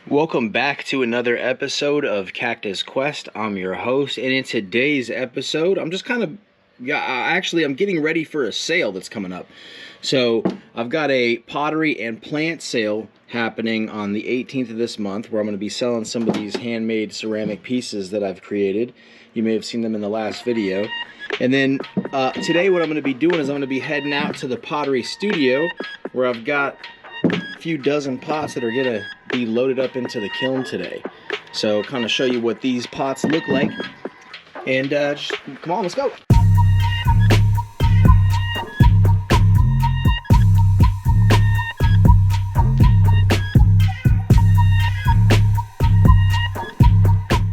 Welcome back to another episode of Cactus Quest. I'm your host, and in today's episode, I'm getting ready for a sale that's coming up. So I've got a pottery and plant sale happening on the 18th of this month, where I'm going to be selling some of these handmade ceramic pieces that I've created. You may have seen them in the last video. And then today what I'm going to be doing is I'm going to be heading out to the pottery studio, where I've got a few dozen pots that are going to be loaded up into the kiln today. So kind of show you what these pots look like. And just, come on, let's go.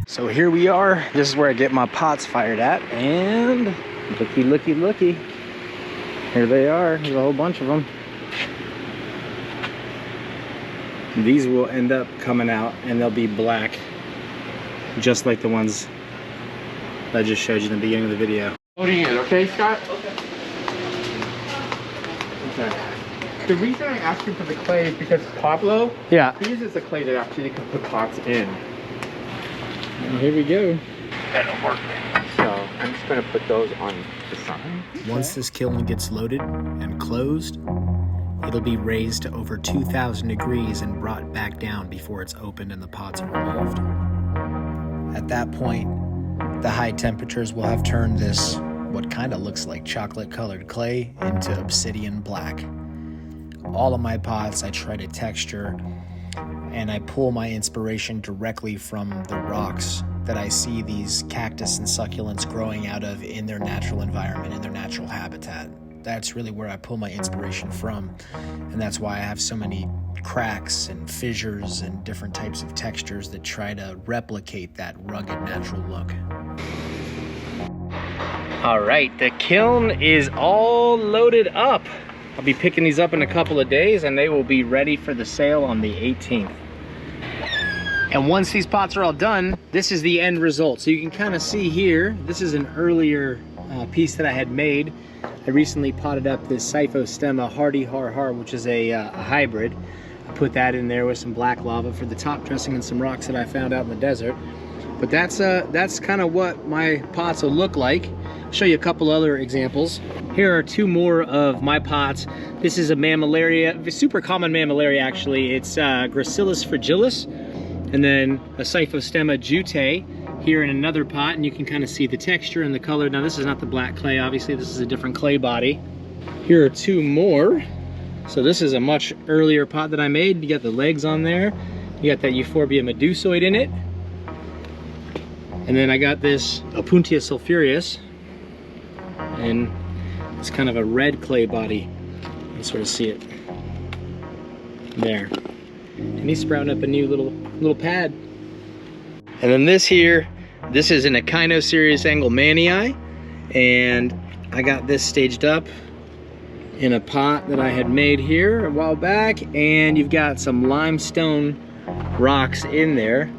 So here we are. This is where I get my pots fired at. And looky. Here they are. There's a whole bunch of them. These will end up coming out and they'll be black, just like the ones I just showed you in the beginning of the video. Loading it, okay, Scott? Okay. The reason I asked you for the clay is because Pablo uses the clay that actually can put pots in. And here we go. That'll work. So I'm just going to put those on the side. Once this kiln gets loaded and closed, it'll be raised to over 2,000 degrees and brought back down before it's opened and the pots are removed. At that point, the high temperatures will have turned this, what kind of looks like chocolate colored clay, into obsidian black. All of my pots I try to texture, and I pull my inspiration directly from the rocks that I see these cactus and succulents growing out of in their natural environment, in their natural habitat. That's really where I pull my inspiration from, and that's why I have so many cracks and fissures and different types of textures that try to replicate that rugged natural look. All right, the kiln is all loaded up. I'll be picking these up in a couple of days and they will be ready for the sale on the 18th. And once these pots are all done, this is the end result. So you can kind of see here, this is an earlier piece that I had made. I recently potted up this Sipho Hardy Har Har, which is a hybrid. I put that in there with some black lava for the top dressing and some rocks that I found out in the desert. But that's kind of what my pots will look like. I'll show you a couple other examples. Here are two more of my pots. This is a mammillaria, super common mammillaria actually. It's Gracillus fragilis, and then a Sipho jute here in another pot, and you can kind of see the texture and the color. Now this is not the black clay, obviously this is a different clay body. Here are two more. So this is a much earlier pot that I made. You got the legs on there. You got that Euphorbia medusoid in it. And then I got this Opuntia sulphureus, and it's kind of a red clay body. You can sort of see it there. And he's sprouting up a new little pad. And then this here, this is an Echinocereus Engelmannii, and I got this staged up in a pot that I had made here a while back, and you've got some limestone rocks in there,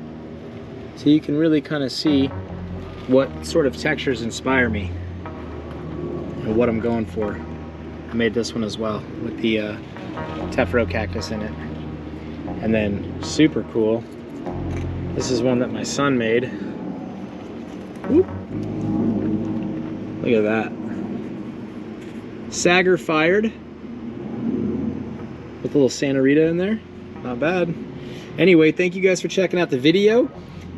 so you can really kind of see what sort of textures inspire me and what I'm going for. I made this one as well with the Tephro cactus in it. And then super cool, this is one that my son made. Whoop. Look at that. Sagar fired with a little Santa Rita in there. Not bad. Anyway, thank you guys for checking out the video.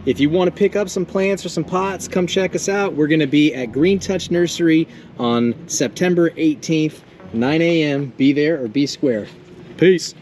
If you want to pick up some plants or some pots, come check us out. We're going to be at Green Touch Nursery on September 18th, 9 a.m. Be there or be square. Peace.